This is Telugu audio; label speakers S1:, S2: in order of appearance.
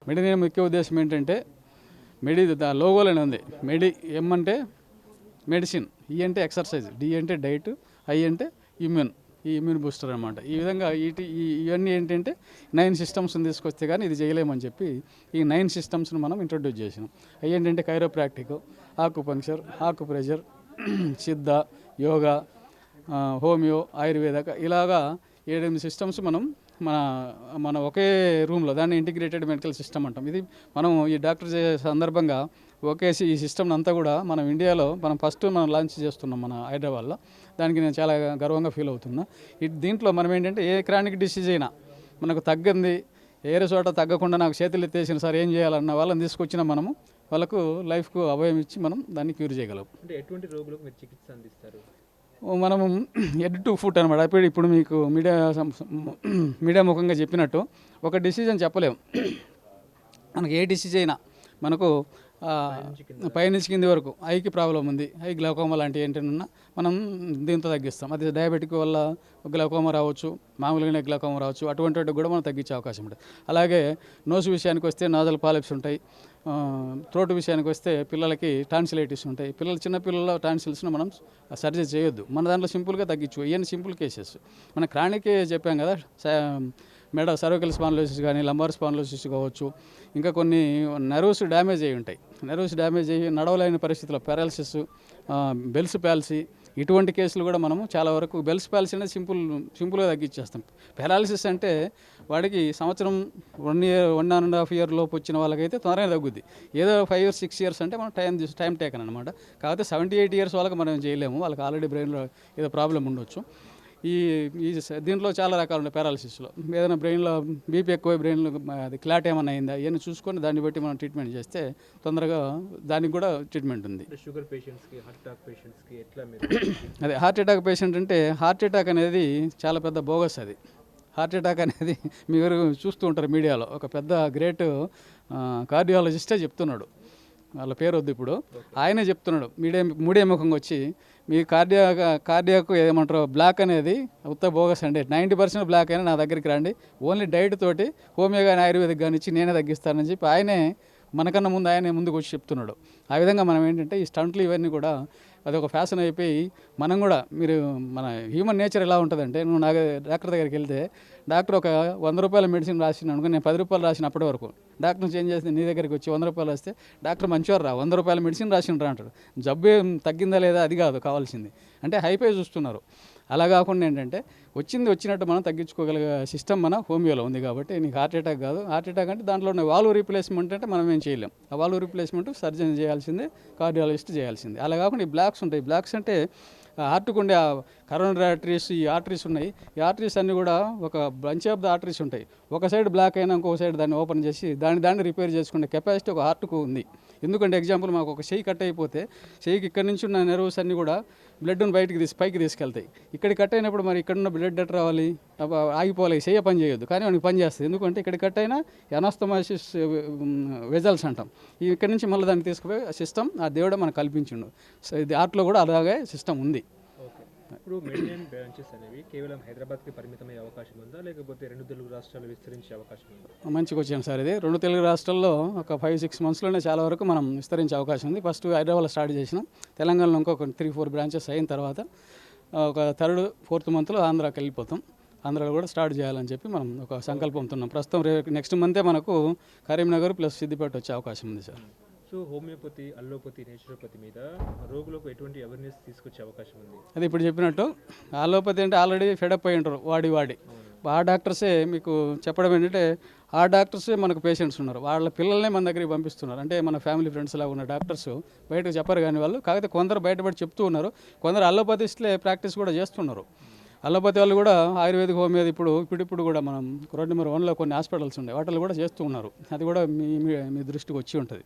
S1: మెడి నేమ్ ముఖ్య ఉద్దేశం ఏంటంటే మెడి లోగోలోనే ఉంది. మెడి ఎం అంటే మెడిసిన్, ఈ అంటే ఎక్సర్సైజ్, డి అంటే డైట్, ఐ అంటే ఇమ్యూన్, ఈ ఇమ్యూన్ బూస్టర్ అనమాట. ఈ విధంగా ఇవన్నీ ఏంటంటే 9 సిస్టమ్స్ని తీసుకొస్తే కానీ ఇది చేయలేమని చెప్పి ఈ 9 సిస్టమ్స్ని మనం ఇంట్రొడ్యూస్ చేసినాం. అవి ఏంటంటే కైరోప్రాక్టిక్, ఆకుపంక్చర్, ఆకుప్రెషర్, సిద్ధ, యోగా, హోమియో, ఆయుర్వేద, ఇలాగా 7-8 సిస్టమ్స్ మన ఒకే రూమ్లో దాన్ని ఇంటిగ్రేటెడ్ మెడికల్ సిస్టమ్ అంటాం. ఇది మనం ఈ డాక్టర్ సందర్భంగా ఈ సిస్టమ్ అంతా కూడా మనం ఇండియాలో ఫస్ట్ లాంచ్ చేస్తున్నాం మన హైదరాబాద్లో. దానికి నేను చాలా గర్వంగా ఫీల్ అవుతున్నా. దీంట్లో మనం ఏంటంటే ఏ క్రానిక్ డిసీజ్ అయినా మనకు తగ్గింది, ఏరే చోట తగ్గకుండా నాకు చేతులు ఎత్తేసిన సార్ ఏం చేయాలన్న వాళ్ళని తీసుకొచ్చిన మనము వాళ్ళకు లైఫ్కు అభయం ఇచ్చి మనం దాన్ని క్యూర్ చేయగలం.
S2: అంటే ఎటువంటి రోగులకు మీరు చికిత్స అందిస్తారు?
S1: మనము హెడ్ టు ఫుట్ అనమాట. ఇప్పుడు మీకు మీడియా ముఖంగా చెప్పినట్టు ఒక డిసీజ్ అని చెప్పలేము. మనకి ఏ డిసీజ్ అయినా మనకు పైనుంచి కింది వరకు ఐకి ప్రాబ్లం ఉంది, ఐ గ్లౌకోమా లాంటివి ఏంటన్నా మనం దీంతో తగ్గిస్తాం. అది డయాబెటిక్ వల్ల గ్లౌకోమా రావచ్చు, మామూలుగానే గ్లౌకోమా రావచ్చు, అటువంటి వాటికి కూడా మనం తగ్గించే అవకాశం ఉంటుంది. అలాగే నోసు విషయానికి వస్తే నాజల్ పాలిప్స్ ఉంటాయి. త్రోట్ విషయానికి వస్తే పిల్లలకి టాన్సిలైటిస్ ఉంటాయి. చిన్నపిల్లల టాన్సిల్స్ను మనం సర్జరీ చేయొద్దు. మన దాంట్లో సింపుల్గా తగ్గించు. ఇవన్నీ సింపుల్ కేసెస్. మన క్రానిక్ చెప్పాం కదా, మెడ సర్వికల్ స్పాండిలోసిస్ కానీ లంబార్ స్పాండిలోసిస్ కావచ్చు, ఇంకా కొన్ని నర్వ్స్ డ్యామేజ్ అయ్యి ఉంటాయి. నర్వ్స్ డ్యామేజ్ అయ్యి నడవలేని పరిస్థితిలో పారాలసిస్, బెల్స్ పాలసీ, ఇటువంటి కేసులు కూడా మనము చాలా వరకు బెల్స్ పాలసీ అనేది సింపుల్గా తగ్గించేస్తాం. పారాలసిస్ అంటే వాడికి సంవత్సరం 1.5 ఇయర్ లోపు వచ్చిన వాళ్ళకైతే త్వరగా తగ్గుద్ది. ఏదో 5 or 6 years అంటే మనం టైం టేకన్ అనమాట. కాకపోతే 78 years వాళ్ళకి మనం చేయలేము. వాళ్ళకి ఆల్రెడీ బ్రెయిన్లో ఏదో ప్రాబ్లం ఉండొచ్చు. దీంట్లో చాలా రకాలు ఉన్నాయి. పారాలసిస్లో ఏదైనా బ్రెయిన్లో బీపీ ఎక్కువ, బ్రెయిన్లో అది క్లాట్ ఏమైనా అయిందా ఇవన్నీ చూసుకొని దాన్ని బట్టి మనం ట్రీట్మెంట్ చేస్తే తొందరగా దానికి కూడా ట్రీట్మెంట్ ఉంది.
S2: షుగర్ పేషెంట్స్కి, హార్ట్ అటాక్ పేషెంట్స్కి ఎట్లా
S1: అదే హార్ట్ అటాక్ పేషెంట్ అంటే హార్ట్ అటాక్ అనేది చాలా పెద్ద బోగస్. అది హార్ట్ అటాక్ అనేది మీరు చూస్తూ ఉంటారు మీడియాలో. ఒక పెద్ద గ్రేట్ కార్డియాలజిస్టే చెప్తున్నాడు, వాళ్ళ పేరు వద్దు ఇప్పుడు, ఆయనే చెప్తున్నాడు మీడియా ముఖంగా వచ్చి, మీ కార్డియాకు ఏమంటారు బ్లాక్ అనేది ఉత్త బోగస్ అండి, 90% బ్లాక్ అయినా నా దగ్గరికి రండి, ఓన్లీ డైట్ తోటి హోమియో కానీ ఆయుర్వేదిక్ కానీ ఇచ్చి నేనే తగ్గిస్తానని చెప్పి ఆయనే మనకన్నా ముందు ఆయనే ముందుకు వచ్చి చెప్తున్నాడు. ఆ విధంగా మనం ఏంటంటే ఈ స్టంట్లు ఇవన్నీ కూడా అదొక ఫ్యాషన్ అయిపోయి మనం కూడా మన హ్యూమన్ నేచర్ ఎలా ఉంటుందంటే, నువ్వు నాకు డాక్టర్ దగ్గరికి వెళ్తే డాక్టర్ ఒక 100 రూపాయల మెడిసిన్ రాసిన అనుకో, నేను 10 రూపాయలు రాసిన అప్పటి వరకు డాక్టర్ చేంజ్ చేస్తే నీ దగ్గరికి వచ్చి 100 రూపాయలు వస్తే డాక్టర్ మంచివారు 100 రూపాయల మెడిసిన్ రాసిండ్రా అంటాడు. జబ్బు తగ్గిందా లేదా అది కాదు కావాల్సింది, అంటే హైపై చూస్తున్నారు. అలా కాకుండా ఏంటంటే వచ్చినట్టు మనం తగ్గించుకోగలిగే సిస్టమ్ మన హోమియోలో ఉంది. కాబట్టి నీకు హార్ట్ అటాక్ కాదు, హార్ట్ అటాక్ అంటే దాంట్లో వాల్వ్ రీప్లేస్మెంట్ అంటే మనం ఏం చేయలేం. ఆ వాల్వ్ రీప్లేస్మెంట్ సర్జన్ చేయాల్సిందే, కార్డియాలజిస్ట్ చేయాల్సిందే. అలా కాకుండా ఈ బ్లాక్స్ ఉంటాయి. బ్లాక్స్ అంటే హార్ట్కు ఉండే కరోనరీ ఆర్టరీస్, ఈ ఆర్టరీస్ ఉన్నాయి. ఈ ఆర్టరీస్ అన్నీ కూడా ఒక బంచ్ ఆఫ్ ద ఆర్టరీస్ ఉంటాయి. ఒక సైడ్ బ్లాక్ అయినా ఇంకొక సైడ్ దాన్ని ఓపెన్ చేసి దాన్ని రిపేర్ చేసుకునే కెపాసిటీ ఒక హార్ట్కు ఉంది. ఎందుకంటే ఎగ్జాంపుల్ మాకు ఒక చెయ్యి కట్ అయిపోతే చెయ్యికి ఇక్కడ నుంచి ఉన్న నెర్వ్స్ అన్నీ కూడా బ్లడ్ను పైకి తీసుకెళ్తాయి. ఇక్కడ కట్ అయినప్పుడు మరి ఇక్కడున్న బ్లడ్ ఎట్ రావాలి, ఆగిపోవాలి, చెయ్యి పని చేయొద్దు, కానీ వాడికి పని చేస్తుంది. ఎందుకంటే ఇక్కడ కట్ అయినా ఎనాస్తమాసిస్ వెజల్స్ అంటాం. ఇక్కడ నుంచి మళ్ళీ దాన్ని తీసుకుపోయి సిస్టమ్ ఆ దేవుడే మనకు కల్పించిండు. సో ఇది ఆర్ట్లో కూడా అలాగే సిస్టమ్ ఉంది.
S2: ఇప్పుడు మెడిసిన్ బ్రాంచెస్ అనేవి కేవలం హైదరాబాద్కి పరిమితమయ్యే అవకాశం ఉందా, లేకపోతే 2 తెలుగు రాష్ట్రాలు విస్తరించే అవకాశం ఉందా?
S1: మంచిగా వచ్చాను సార్. ఇది 2 తెలుగు రాష్ట్రాల్లో ఒక 5-6 monthsలోనే చాలా వరకు మనం విస్తరించే అవకాశం ఉంది. ఫస్ట్ హైదరాబాద్లో స్టార్ట్ చేసినాం. తెలంగాణలో ఇంకొక 3-4 బ్రాంచెస్ అయిన తర్వాత ఒక 3rd, 4th monthలో ఆంధ్రాకి వెళ్ళిపోతాం. ఆంధ్రాలో కూడా స్టార్ట్ చేయాలని చెప్పి మనం ఒక సంకల్పంతో ఉన్నాం. ప్రస్తుతం నెక్స్ట్ మంతే మనకు కరీంనగర్ ప్లస్ సిద్దిపేట వచ్చే అవకాశం ఉంది sir.
S2: So homeopathy, allopathy, naturopathy మీద రోగులకు ఎటువంటి అవేర్నెస్ తీసుకొచ్చే అవకాశం ఉంది?
S1: అది ఇప్పుడు చెప్పినట్టు అల్లోపతి అంటే ఆల్రెడీ ఫెడప్ అయి ఉంటారు వాడి ఆ డాక్టర్సే మీకు చెప్పడం ఏంటంటే, ఆ డాక్టర్సే మనకు పేషెంట్స్ ఉన్నారు. వాళ్ళ పిల్లల్నే మన దగ్గరికి పంపిస్తున్నారు. అంటే మన ఫ్యామిలీ ఫ్రెండ్స్ లాగా ఉన్న డాక్టర్స్ బయటకు చెప్పరు కానీ వాళ్ళు, కాకపోతే కొందరు బయటపడి చెప్తూ ఉన్నారు. కొందరు అల్లోపతిస్ట్లే ప్రాక్టీస్ కూడా చేస్తున్నారు. అల్లోపతి వాళ్ళు కూడా ఆయుర్వేదిక్ హోమియోది ఇప్పుడు కూడా మనం రోడ్ నెంబర్ 1లో కొన్ని హాస్పిటల్స్ ఉన్నాయి, వాటిలో కూడా చేస్తూ ఉన్నారు. అది కూడా మీ దృష్టికి వచ్చి ఉంటుంది.